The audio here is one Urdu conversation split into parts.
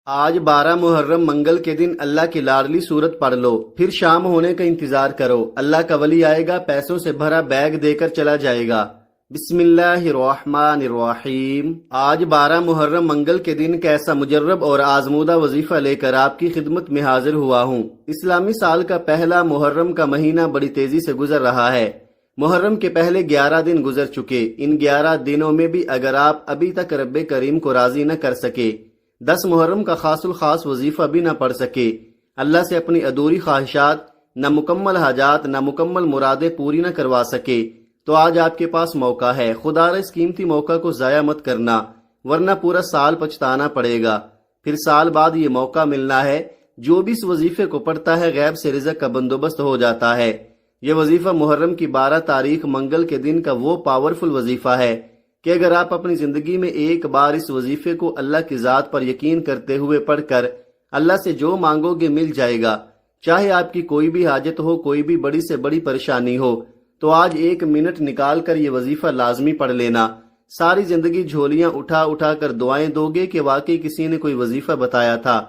آج 12 محرم منگل کے دن اللہ کی لاڈلی سورت پڑھ لو، پھر شام ہونے کا انتظار کرو، اللہ کا ولی آئے گا، پیسوں سے بھرا بیگ دے کر چلا جائے گا۔ بسم اللہ الرحمن الرحیم۔ آج 12 محرم منگل کے دن کیسا مجرب اور آزمودہ وظیفہ لے کر آپ کی خدمت میں حاضر ہوا ہوں۔ اسلامی سال کا پہلا محرم کا مہینہ بڑی تیزی سے گزر رہا ہے۔ محرم کے پہلے 11 دن گزر چکے، ان 11 دنوں میں بھی اگر آپ ابھی تک رب کریم کو راضی نہ کر سکے، 10 محرم کا خاص الخاص وظیفہ بھی نہ پڑھ سکے، اللہ سے اپنی ادھوری خواہشات، نامکمل حاجات، نامکمل مرادیں پوری نہ کروا سکے، تو آج آپ کے پاس موقع ہے۔ خدا را اس قیمتی موقع کو ضائع مت کرنا، ورنہ پورا سال پچھتانا پڑے گا۔ پھر سال بعد یہ موقع ملنا ہے۔ جو بھی اس وظیفے کو پڑھتا ہے غیب سے رزق کا بندوبست ہو جاتا ہے۔ یہ وظیفہ محرم کی 12 تاریخ منگل کے دن کا وہ پاورفل وظیفہ ہے کہ اگر آپ اپنی زندگی میں ایک بار اس وظیفے کو اللہ کی ذات پر یقین کرتے ہوئے پڑھ کر اللہ سے جو مانگو گے مل جائے گا، چاہے آپ کی کوئی بھی حاجت ہو، کوئی بھی بڑی سے بڑی پریشانی ہو، تو آج 1 منٹ نکال کر یہ وظیفہ لازمی پڑھ لینا۔ ساری زندگی جھولیاں اٹھا اٹھا کر دعائیں دو گے کہ واقعی کسی نے کوئی وظیفہ بتایا تھا۔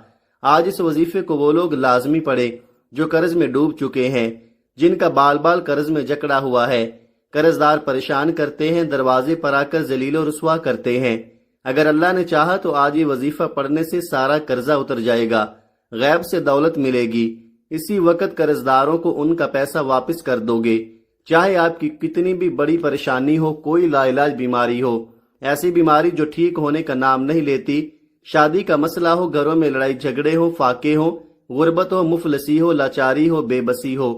آج اس وظیفے کو وہ لوگ لازمی پڑھے جو قرض میں ڈوب چکے ہیں، جن کا بال بال قرض میں جکڑا ہوا ہے، قرض دار پریشان کرتے ہیں، دروازے پر آ کر ذلیل و رسوا کرتے ہیں۔ اگر اللہ نے چاہا تو آج یہ وظیفہ پڑھنے سے سارا قرضہ اتر جائے گا، غیب سے دولت ملے گی، اسی وقت قرض داروں کو ان کا پیسہ واپس کر دو گے۔ چاہے آپ کی کتنی بھی بڑی پریشانی ہو، کوئی لا علاج بیماری ہو، ایسی بیماری جو ٹھیک ہونے کا نام نہیں لیتی، شادی کا مسئلہ ہو، گھروں میں لڑائی جھگڑے ہو، فاقے ہو، غربت ہو، مفلسی ہو، لاچاری ہو، بے بسی ہو،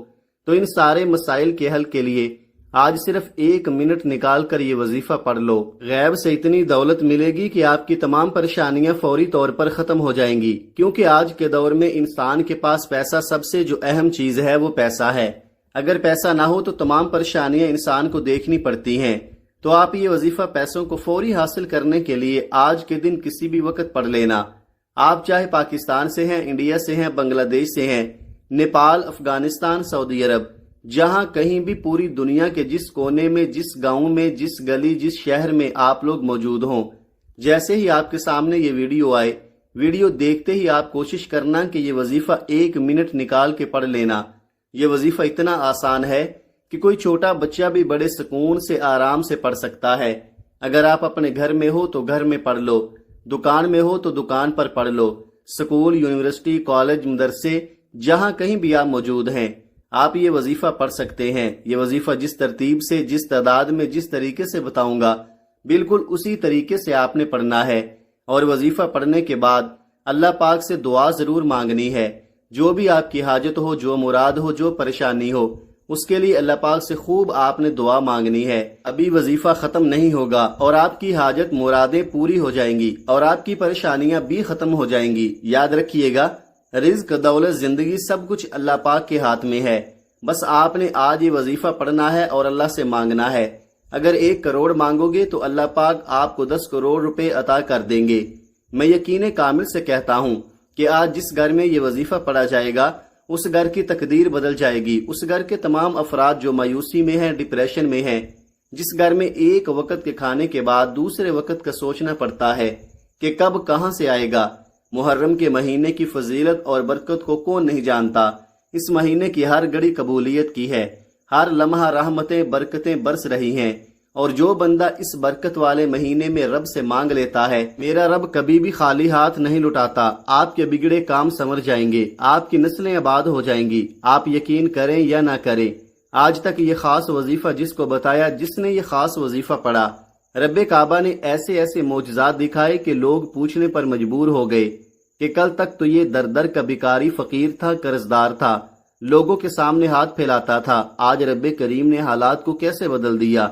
تو ان سارے مسائل کے حل کے لیے آج صرف 1 منٹ نکال کر یہ وظیفہ پڑھ لو۔ غیب سے اتنی دولت ملے گی کہ آپ کی تمام پریشانیاں فوری طور پر ختم ہو جائیں گی، کیونکہ آج کے دور میں انسان کے پاس پیسہ سب سے جو اہم چیز ہے وہ پیسہ ہے۔ اگر پیسہ نہ ہو تو تمام پریشانیاں انسان کو دیکھنی پڑتی ہیں۔ تو آپ یہ وظیفہ پیسوں کو فوری حاصل کرنے کے لیے آج کے دن کسی بھی وقت پڑھ لینا۔ آپ چاہے پاکستان سے ہیں، انڈیا سے ہیں، بنگلہ دیش سے ہیں، نیپال، افغانستان، سعودی عرب، جہاں کہیں بھی پوری دنیا کے جس کونے میں، جس گاؤں میں، جس گلی، جس شہر میں آپ لوگ موجود ہوں، جیسے ہی آپ کے سامنے یہ ویڈیو آئے، ویڈیو دیکھتے ہی آپ کوشش کرنا کہ یہ وظیفہ 1 منٹ نکال کے پڑھ لینا۔ یہ وظیفہ اتنا آسان ہے کہ کوئی چھوٹا بچہ بھی بڑے سکون سے آرام سے پڑھ سکتا ہے۔ اگر آپ اپنے گھر میں ہو تو گھر میں پڑھ لو، دکان میں ہو تو دکان پر پڑھ لو، سکول، یونیورسٹی، کالج، مدرسے، جہاں کہیں بھی آپ موجود ہیں، آپ یہ وظیفہ پڑھ سکتے ہیں۔ یہ وظیفہ جس ترتیب سے، جس تعداد میں، جس طریقے سے بتاؤں گا، بالکل اسی طریقے سے آپ نے پڑھنا ہے۔ اور وظیفہ پڑھنے کے بعد اللہ پاک سے دعا ضرور مانگنی ہے۔ جو بھی آپ کی حاجت ہو، جو مراد ہو، جو پریشانی ہو، اس کے لیے اللہ پاک سے خوب آپ نے دعا مانگنی ہے۔ ابھی وظیفہ ختم نہیں ہوگا اور آپ کی حاجت مرادیں پوری ہو جائیں گی اور آپ کی پریشانیاں بھی ختم ہو جائیں گی۔ یاد رکھیے گا، رزق، دولت، زندگی، سب کچھ اللہ پاک کے ہاتھ میں ہے۔ بس آپ نے آج یہ وظیفہ پڑھنا ہے اور اللہ سے مانگنا ہے۔ اگر 1 کروڑ مانگو گے تو اللہ پاک آپ کو 10 کروڑ روپے عطا کر دیں گے۔ میں یقین کامل سے کہتا ہوں کہ آج جس گھر میں یہ وظیفہ پڑھا جائے گا، اس گھر کی تقدیر بدل جائے گی۔ اس گھر کے تمام افراد جو مایوسی میں ہیں، ڈپریشن میں ہیں، جس گھر میں ایک وقت کے کھانے کے بعد دوسرے وقت کا سوچنا پڑتا ہے کہ کب کہاں سے آئے گا۔ محرم کے مہینے کی فضیلت اور برکت کو کون نہیں جانتا۔ اس مہینے کی ہر گھڑی قبولیت کی ہے، ہر لمحہ رحمتیں، برکتیں برس رہی ہیں، اور جو بندہ اس برکت والے مہینے میں رب سے مانگ لیتا ہے، میرا رب کبھی بھی خالی ہاتھ نہیں لٹاتا۔ آپ کے بگڑے کام سنور جائیں گے، آپ کی نسلیں آباد ہو جائیں گی، آپ یقین کریں یا نہ کریں۔ آج تک یہ خاص وظیفہ جس کو بتایا، جس نے یہ خاص وظیفہ پڑھا، رب کعبہ نے ایسے ایسے معجزات دکھائے کہ لوگ پوچھنے پر مجبور ہو گئے کہ کل تک تو یہ در در کا بھکاری فقیر تھا، قرض دار تھا، لوگوں کے سامنے ہاتھ پھیلاتا تھا، آج رب کریم نے حالات کو کیسے بدل دیا۔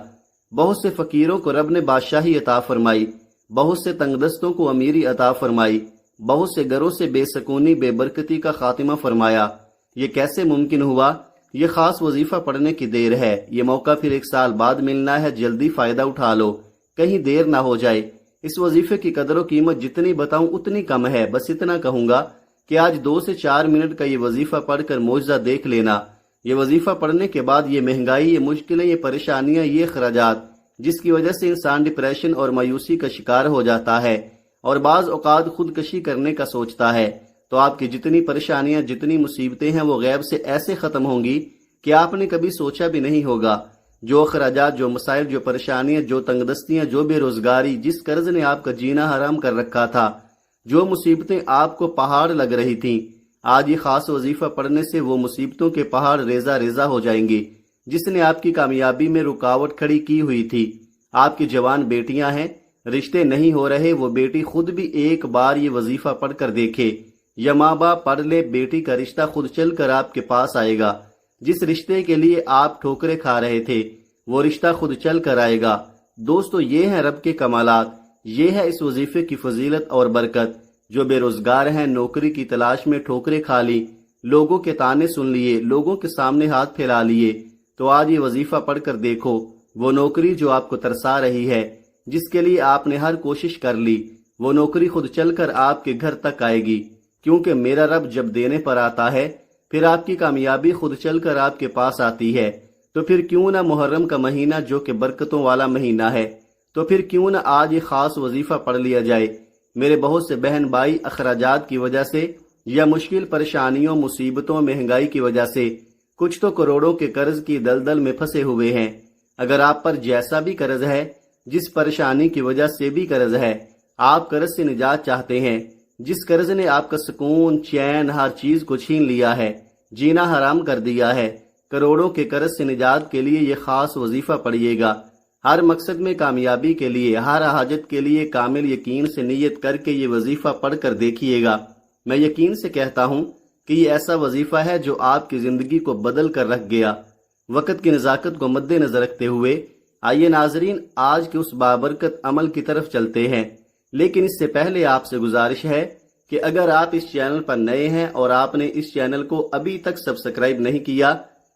بہت سے فقیروں کو رب نے بادشاہی عطا فرمائی، بہت سے تنگ دستوں کو امیری عطا فرمائی، بہت سے گھروں سے بے سکونی، بے برکتی کا خاتمہ فرمایا۔ یہ کیسے ممکن ہوا؟ یہ خاص وظیفہ پڑھنے کی دیر ہے۔ یہ موقع پھر 1 سال بعد ملنا ہے، جلدی فائدہ اٹھا لو، کہیں دیر نہ ہو جائے۔ اس وظیفے کی قدر و قیمت جتنی بتاؤں اتنی کم ہے۔ بس اتنا کہوں گا کہ آج 2 سے 4 منٹ کا یہ وظیفہ پڑھ کر معجزہ دیکھ لینا۔ یہ وظیفہ پڑھنے کے بعد یہ مہنگائی، یہ مشکلیں، یہ پریشانیاں، یہ اخراجات جس کی وجہ سے انسان ڈپریشن اور مایوسی کا شکار ہو جاتا ہے، اور بعض اوقات خودکشی کرنے کا سوچتا ہے تو آپ کی جتنی پریشانیاں جتنی مصیبتیں ہیں وہ غیب سے ایسے ختم ہوں گی کہ آپ نے کبھی سوچا بھی نہیں ہوگا۔ جو اخراجات، جو مسائل، جو پریشانیاں، جو تنگ دستیاں، جو بے روزگاری، جس قرض نے آپ کا جینا حرام کر رکھا تھا، جو مصیبتیں آپ کو پہاڑ لگ رہی تھیں، آج یہ خاص وظیفہ پڑھنے سے وہ مصیبتوں کے پہاڑ ریزہ ریزہ ہو جائیں گے۔ جس نے آپ کی کامیابی میں رکاوٹ کھڑی کی ہوئی تھی، آپ کی جوان بیٹیاں ہیں، رشتے نہیں ہو رہے، وہ بیٹی خود بھی ایک بار یہ وظیفہ پڑھ کر دیکھے، یا ماں باپ پڑھ لے، بیٹی کا رشتہ خود چل کر آپ کے پاس آئے گا۔ جس رشتے کے لیے آپ ٹھوکریں کھا رہے تھے وہ رشتہ خود چل کر آئے گا۔ دوستو، یہ ہیں رب کے کمالات، یہ ہے اس وظیفے کی فضیلت اور برکت۔ جو بے روزگار ہیں، نوکری کی تلاش میں ٹھوکریں کھا لی، لوگوں کے تانے سن لیے، لوگوں کے سامنے ہاتھ پھیلا لیے، تو آج یہ وظیفہ پڑھ کر دیکھو، وہ نوکری جو آپ کو ترسا رہی ہے، جس کے لیے آپ نے ہر کوشش کر لی، وہ نوکری خود چل کر آپ کے گھر تک آئے گی، کیونکہ میرا رب جب دینے پر آتا ہے پھر آپ کی کامیابی خود چل کر آپ کے پاس آتی ہے۔ تو پھر کیوں نہ محرم کا مہینہ جو کہ برکتوں والا مہینہ ہے، تو پھر کیوں نہ آج یہ خاص وظیفہ پڑھ لیا جائے۔ میرے بہت سے بہن بھائی اخراجات کی وجہ سے یا مشکل پریشانیوں، مصیبتوں، مہنگائی کی وجہ سے کچھ تو کروڑوں کے قرض کی دلدل میں پھنسے ہوئے ہیں۔ اگر آپ پر جیسا بھی قرض ہے، جس پریشانی کی وجہ سے بھی قرض ہے، آپ قرض سے نجات چاہتے ہیں، جس قرض نے آپ کا سکون، چین، ہر چیز کو چھین لیا ہے، جینا حرام کر دیا ہے، کروڑوں کے قرض سے نجات کے لیے یہ خاص وظیفہ پڑھیے گا۔ ہر مقصد میں کامیابی کے لیے، ہر حاجت کے لیے کامل یقین سے نیت کر کے یہ وظیفہ پڑھ کر دیکھیے گا۔ میں یقین سے کہتا ہوں کہ یہ ایسا وظیفہ ہے جو آپ کی زندگی کو بدل کر رکھ گیا۔ وقت کی نزاکت کو مد نظر رکھتے ہوئے آئیے ناظرین آج کے اس بابرکت عمل کی طرف چلتے ہیں، لیکن اس سے پہلے آپ سے گزارش ہے کہ اگر آپ اس چینل پر نئے ہیں اور آپ نے اس چینل کو ابھی تک سبسکرائب نہیں کیا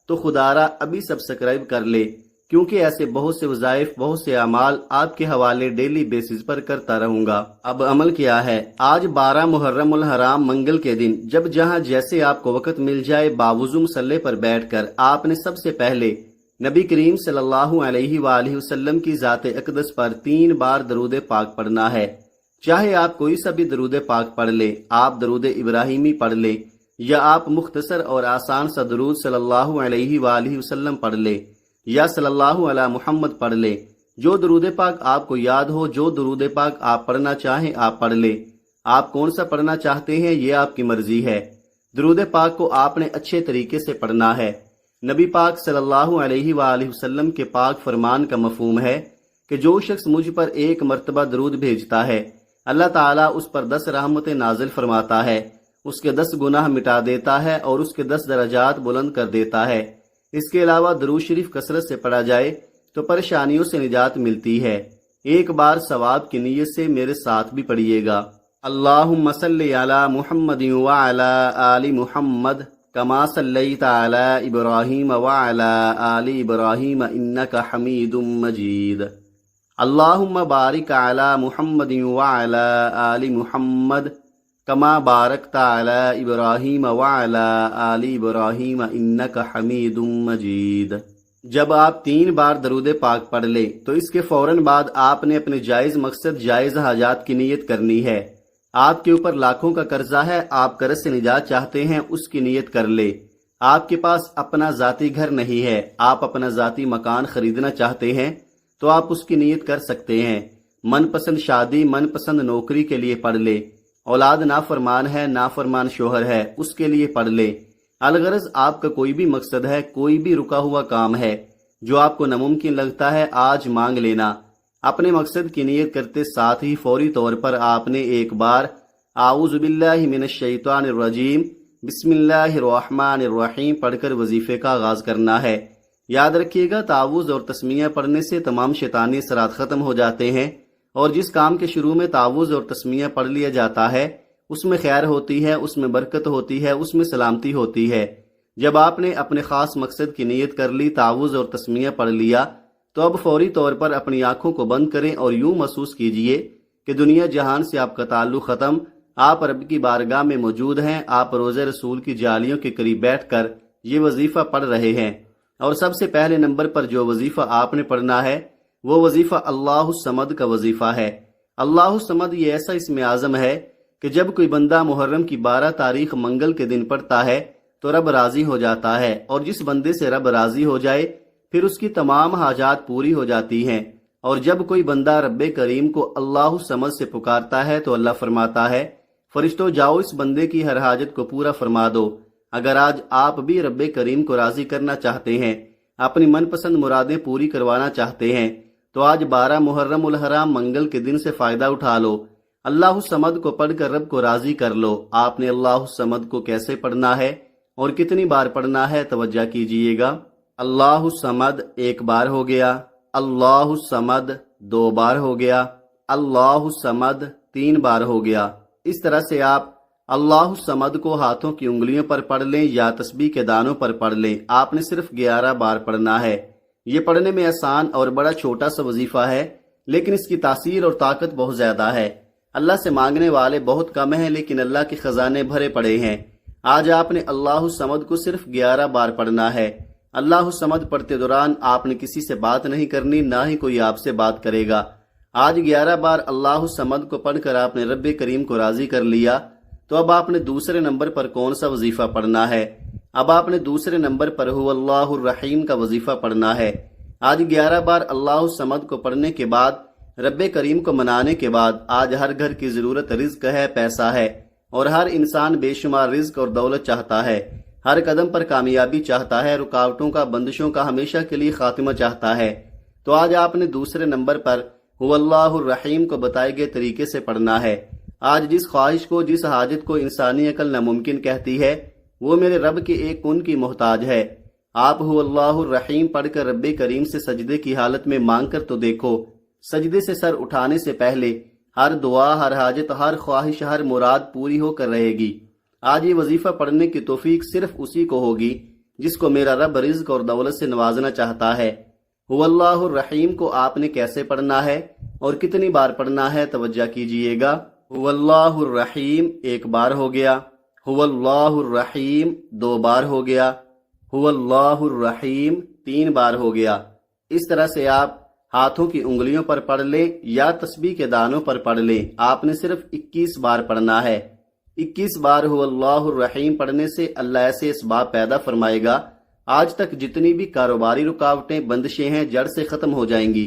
تو خدارا ابھی سبسکرائب کر لے، کیونکہ ایسے بہت سے وظائف، بہت سے اعمال آپ کے حوالے ڈیلی بیسز پر کرتا رہوں گا۔ اب عمل کیا ہے؟ آج 12 محرم الحرام منگل کے دن جب جہاں جیسے آپ کو وقت مل جائے، باوضو مصلی پر بیٹھ کر آپ نے سب سے پہلے نبی کریم صلی اللہ علیہ وآلہ وسلم کی ذات اقدس پر 3 بار درود پاک پڑھنا ہے۔ چاہے آپ کوئی سا بھی درود پاک پڑھ لے، آپ درود ابراہیمی پڑھ لے یا آپ مختصر اور آسان سا درود صلی اللہ علیہ وآلہ وسلم پڑھ لے یا صلی اللہ علی محمد پڑھ لے، جو درود پاک آپ کو یاد ہو، جو درود پاک آپ پڑھنا چاہیں آپ پڑھ لے۔ آپ کون سا پڑھنا چاہتے ہیں یہ آپ کی مرضی ہے۔ درود پاک کو آپ نے اچھے طریقے سے پڑھنا ہے۔ نبی پاک صلی اللہ علیہ وآلہ وسلم کے پاک فرمان کا مفہوم ہے کہ جو شخص مجھ پر 1 مرتبہ درود بھیجتا ہے، اللہ تعالیٰ اس پر 10 رحمتیں نازل فرماتا ہے، اس کے 10 گناہ مٹا دیتا ہے اور اس کے 10 درجات بلند کر دیتا ہے۔ اس کے علاوہ درود شریف کثرت سے پڑھا جائے تو پریشانیوں سے نجات ملتی ہے۔ ایک بار ثواب کی نیت سے میرے ساتھ بھی پڑھیے گا۔ اللہم صلی علی محمد وعلی آل محمد کما صلیت علی ابراہیم وعلی آل ابراہیم انک حمید مجید۔ اللہم بارک علی محمد وعلی آل محمد کما بارکت علی ابراہیم وعلی آل ابراہیم انک حمید مجید۔ جب آپ 3 بار درود پاک پڑھ لیں تو اس کے فوراً بعد آپ نے اپنے جائز مقصد، جائز حاجات کی نیت کرنی ہے۔ آپ کے اوپر لاکھوں کا قرضہ ہے، آپ قرض سے نجات چاہتے ہیں، اس کی نیت کر لے۔ آپ کے پاس اپنا ذاتی گھر نہیں ہے، آپ اپنا ذاتی مکان خریدنا چاہتے ہیں تو آپ اس کی نیت کر سکتے ہیں۔ من پسند شادی، من پسند نوکری کے لیے پڑھ لے۔ اولاد نافرمان ہے، نافرمان شوہر ہے، اس کے لیے پڑھ لے۔ الغرض آپ کا کوئی بھی مقصد ہے، کوئی بھی رکا ہوا کام ہے جو آپ کو ناممکن لگتا ہے، آج مانگ لینا۔ اپنے مقصد کی نیت کرتے ساتھ ہی فوری طور پر آپ نے ایک بار اعوذ باللہ من الشیطان الرجیم بسم اللہ الرحمن الرحیم پڑھ کر وظیفے کا آغاز کرنا ہے۔ یاد رکھیے گا، تعوذ اور تسمیہ پڑھنے سے تمام شیطانی اثرات ختم ہو جاتے ہیں، اور جس کام کے شروع میں تعوذ اور تسمیہ پڑھ لیا جاتا ہے اس میں خیر ہوتی ہے، اس میں برکت ہوتی ہے، اس میں سلامتی ہوتی ہے۔ جب آپ نے اپنے خاص مقصد کی نیت کر لی، تعوذ اور تسمیہ پڑھ لیا، تو اب فوری طور پر اپنی آنکھوں کو بند کریں اور یوں محسوس کیجئے کہ دنیا جہان سے آپ کا تعلق ختم، آپ رب کی بارگاہ میں موجود ہیں، آپ روضہ رسول کی جالیوں کے قریب بیٹھ کر یہ وظیفہ پڑھ رہے ہیں۔ اور سب سے پہلے نمبر پر جو وظیفہ آپ نے پڑھنا ہے وہ وظیفہ اللہ الصمد کا وظیفہ ہے۔ اللہ الصمد یہ ایسا اسم اعظم ہے کہ جب کوئی بندہ محرم کی 12 تاریخ منگل کے دن پڑھتا ہے تو رب راضی ہو جاتا ہے، اور جس بندے سے رب راضی ہو جائے پھر اس کی تمام حاجات پوری ہو جاتی ہیں۔ اور جب کوئی بندہ رب کریم کو اللہ الصمد سے پکارتا ہے تو اللہ فرماتا ہے فرشتوں جاؤ اس بندے کی ہر حاجت کو پورا فرما دو۔ اگر آج آپ بھی رب کریم کو راضی کرنا چاہتے ہیں، اپنی من پسند مرادیں پوری کروانا چاہتے ہیں، تو آج 12 محرم الحرام منگل کے دن سے فائدہ اٹھا لو، اللہ الصمد کو پڑھ کر رب کو راضی کر لو۔ آپ نے اللہ الصمد کو کیسے پڑھنا ہے اور کتنی بار پڑھنا ہے توجہ کیجئے گا۔ اللہ الصمد 1 بار ہو گیا، اللہ الصمد 2 بار ہو گیا، اللہ الصمد 3 بار ہو گیا۔ اس طرح سے آپ اللہ الصمد کو ہاتھوں کی انگلیوں پر پڑھ لیں یا تسبیح کے دانوں پر پڑھ لیں، آپ نے صرف 11 بار پڑھنا ہے۔ یہ پڑھنے میں آسان اور بڑا چھوٹا سا وظیفہ ہے، لیکن اس کی تاثیر اور طاقت بہت زیادہ ہے۔ اللہ سے مانگنے والے بہت کم ہیں، لیکن اللہ کے خزانے بھرے پڑے ہیں۔ آج آپ نے اللہ الصمد کو صرف 11 بار پڑھنا ہے۔ اللہ الصمد پڑھتے دوران آپ نے کسی سے بات نہیں کرنی، نہ ہی کوئی آپ سے بات کرے گا۔ آج 11 بار اللہ الصمد کو پڑھ کر آپ نے رب کریم کو راضی کر لیا، تو اب آپ نے دوسرے نمبر پر کون سا وظیفہ پڑھنا ہے؟ اب آپ نے دوسرے نمبر پر هو اللہ الرحیم کا وظیفہ پڑھنا ہے۔ آج 11 بار اللہ الصمد کو پڑھنے کے بعد رب کریم کو منانے کے بعد آج ہر گھر کی ضرورت رزق ہے، پیسہ ہے، اور ہر انسان بے شمار رزق اور دولت چاہتا ہے، ہر قدم پر کامیابی چاہتا ہے، رکاوٹوں کا بندشوں کا ہمیشہ کے لیے خاتمہ چاہتا ہے۔ تو آج آپ نے دوسرے نمبر پر هو اللہ الرحیم کو بتائے گئے طریقے سے پڑھنا ہے۔ آج جس خواہش کو، جس حاجت کو انسانی عقل ناممکن کہتی ہے، وہ میرے رب کے ایک کن کی محتاج ہے۔ آپ هو اللہ الرحیم پڑھ کر رب کریم سے سجدے کی حالت میں مانگ کر تو دیکھو۔ سجدے سے سر اٹھانے سے پہلے ہر دعا، ہر حاجت، ہر خواہش، ہر مراد پوری ہو کر رہے گی۔ آج یہ وظیفہ پڑھنے کی توفیق صرف اسی کو ہوگی جس کو میرا رب رزق اور دولت سے نوازنا چاہتا ہے۔ هو اللہ الرحیم کو آپ نے کیسے پڑھنا ہے اور کتنی بار پڑھنا ہے توجہ کیجئے گا۔ هو اللہ الرحیم 1 بار ہو گیا، هو اللہ الرحیم 2 بار ہو گیا، هو اللہ الرحیم 3 بار ہو گیا۔ اس طرح سے آپ ہاتھوں کی انگلیوں پر پڑھ لیں یا تسبیح کے دانوں پر پڑھ لیں، آپ نے صرف 21 بار پڑھنا ہے۔ 21 بار هو اللہ الرحیم پڑھنے سے اللہ ایسے اسباب پیدا فرمائے گا، آج تک جتنی بھی کاروباری رکاوٹیں، بندشیں ہیں، جڑ سے ختم ہو جائیں گی۔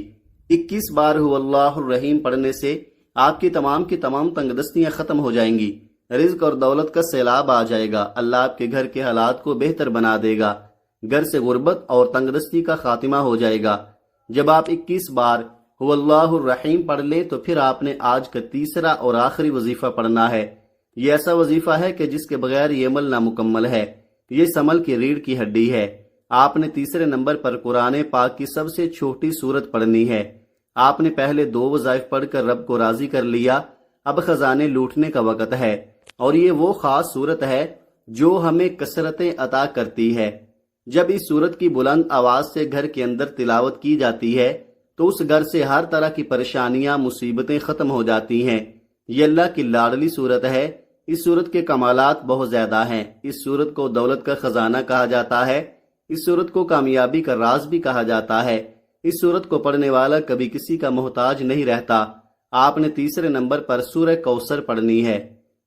21 بار هو اللہ الرحیم پڑھنے سے آپ کی تمام تنگ دستیاں ختم ہو جائیں گی، رزق اور دولت کا سیلاب آ جائے گا، اللہ آپ کے گھر کے حالات کو بہتر بنا دے گا، گھر سے غربت اور تنگ دستی کا خاتمہ ہو جائے گا۔ جب آپ 21 بار هو اللہ الرحیم پڑھ لیں تو پھر آپ نے آج کا تیسرا اور آخری وظیفہ پڑھنا ہے۔ یہ ایسا وظیفہ ہے کہ جس کے بغیر یہ عمل نامکمل ہے، یہ اس عمل کی ریڑھ کی ہڈی ہے۔ آپ نے تیسرے نمبر پر قرآن پاک کی سب سے چھوٹی سورت پڑھنی ہے۔ آپ نے پہلے 2 وظائف پڑھ کر رب کو راضی کر لیا، اب خزانے لوٹنے کا وقت ہے، اور یہ وہ خاص صورت ہے جو ہمیں کثرتیں عطا کرتی ہے۔ جب اس صورت کی بلند آواز سے گھر کے اندر تلاوت کی جاتی ہے تو اس گھر سے ہر طرح کی پریشانیاں، مصیبتیں ختم ہو جاتی ہیں۔ یہ اللہ کی لاڈلی صورت ہے۔ اس صورت کے کمالات بہت زیادہ ہیں۔ اس صورت کو دولت کا خزانہ کہا جاتا ہے، اس صورت کو کامیابی کا راز بھی کہا جاتا ہے۔ اس صورت کو پڑھنے والا کبھی کسی کا محتاج نہیں رہتا۔ آپ نے تیسرے نمبر پر سورہ کوثر پڑھنی ہے۔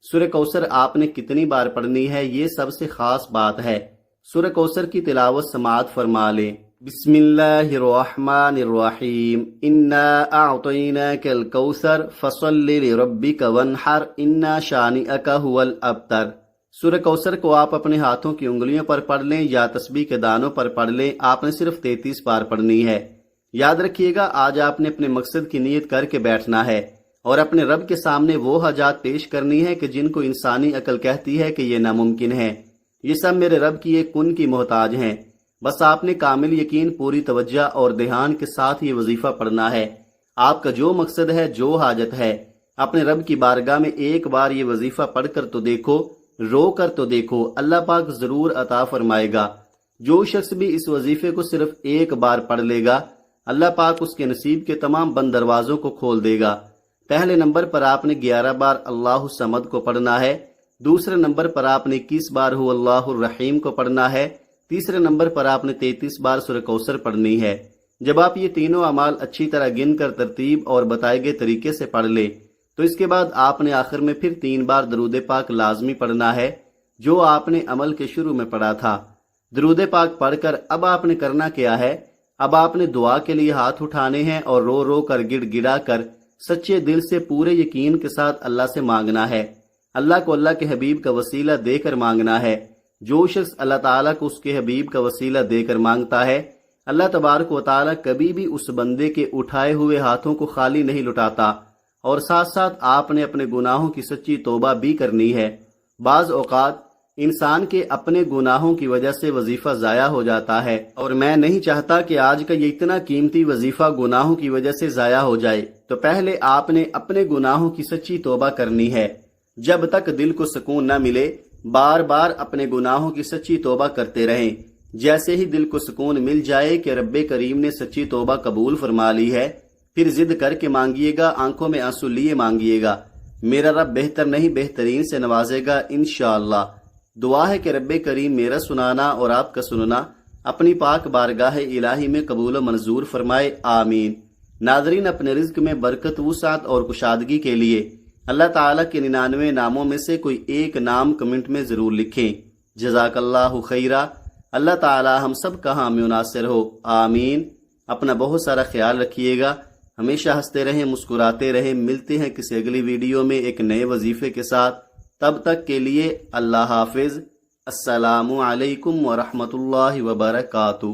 سورہ کوثر آپ نے کتنی بار پڑھنی ہے، یہ سب سے خاص بات ہے۔ سورہ کوثر کی تلاوت سماعت فرما لیں۔ بسم اللہ الرحمن الرحیم، انا اعطیناک الکوثر فصل لربک وانحر انا شانئک ھو الابتر۔ سورہ کوثر کو آپ اپنے ہاتھوں کی انگلیوں پر پڑھ لیں یا تسبیح کے دانوں پر پڑھ لیں، آپ نے صرف 33 بار پڑھنی ہے۔ یاد رکھیے گا، آج آپ نے اپنے مقصد کی نیت کر کے بیٹھنا ہے اور اپنے رب کے سامنے وہ حاجات پیش کرنی ہے کہ جن کو انسانی عقل کہتی ہے کہ یہ ناممکن ہے۔ یہ سب میرے رب کی ایک کن کی محتاج ہیں۔ بس آپ نے کامل یقین، پوری توجہ اور دھیان کے ساتھ یہ وظیفہ پڑھنا ہے۔ آپ کا جو مقصد ہے، جو حاجت ہے، اپنے رب کی بارگاہ میں ایک بار یہ وظیفہ پڑھ کر تو دیکھو، رو کر تو دیکھو، اللہ پاک ضرور عطا فرمائے گا۔ جو شخص بھی اس وظیفے کو صرف ایک بار پڑھ لے گا، اللہ پاک اس کے نصیب کے تمام بند دروازوں کو کھول دے گا۔ پہلے نمبر پر آپ نے 11 بار اللہ الصمد کو پڑھنا ہے، دوسرے نمبر پر آپ نے 21 بار هو اللہ الرحیم کو پڑھنا ہے، تیسرے نمبر پر آپ نے 33 بار سورہ کوثر پڑھنی ہے۔ جب آپ یہ تینوں اعمال اچھی طرح گن کر ترتیب اور بتائے گئے طریقے سے پڑھ لے تو اس کے بعد آپ نے آخر میں پھر 3 بار درود پاک لازمی پڑھنا ہے جو آپ نے عمل کے شروع میں پڑھا تھا۔ درود پاک پڑھ کر اب آپ نے کرنا کیا ہے؟ اب آپ نے دعا کے لیے ہاتھ اٹھانے ہیں اور رو رو کر گڑ گڑا کر سچے دل سے پورے یقین کے ساتھ اللہ سے مانگنا ہے۔ اللہ کو اللہ کے حبیب کا وسیلہ دے کر مانگنا ہے۔ جو شخص اللہ تعالیٰ کو اس کے حبیب کا وسیلہ دے کر مانگتا ہے، اللہ تبارک و تعالیٰ کبھی بھی اس بندے کے اٹھائے ہوئے ہاتھوں کو خالی نہیں لٹاتا، اور ساتھ ساتھ آپ نے اپنے گناہوں کی سچی توبہ بھی کرنی ہے۔ بعض اوقات انسان کے اپنے گناہوں کی وجہ سے وظیفہ ضائع ہو جاتا ہے، اور میں نہیں چاہتا کہ آج کا یہ اتنا قیمتی وظیفہ گناہوں کی وجہ سے ضائع ہو جائے۔ تو پہلے آپ نے اپنے گناہوں کی سچی توبہ کرنی ہے۔ جب تک دل کو سکون نہ ملے بار بار اپنے گناہوں کی سچی توبہ کرتے رہیں۔ جیسے ہی دل کو سکون مل جائے کہ رب کریم نے سچی توبہ قبول فرما لی ہے، پھر ضد کر کے مانگیے گا، آنکھوں میں آنسو لیے مانگیے گا۔ میرا رب بہتر نہیں بہترین سے نوازے گا انشاءاللہ۔ دعا ہے کہ رب کریم میرا سنانا اور آپ کا سننا اپنی پاک بارگاہ الہی میں قبول و منظور فرمائے، آمین۔ ناظرین، اپنے رزق میں برکت، وسعت اور کشادگی کے لیے اللہ تعالیٰ کے 99 ناموں میں سے کوئی ایک نام کمنٹ میں ضرور لکھیں۔ جزاک اللہ خیرہ۔ اللہ تعالیٰ ہم سب کا حامی و ناصر ہو، آمین۔ اپنا بہت سارا خیال رکھیے گا، ہمیشہ ہنستے رہیں، مسکراتے رہیں۔ ملتے ہیں کسی اگلی ویڈیو میں ایک نئے وظیفے کے ساتھ، تب تک کے لیے اللہ حافظ۔ السلام علیکم ورحمۃ اللہ وبرکاتہ۔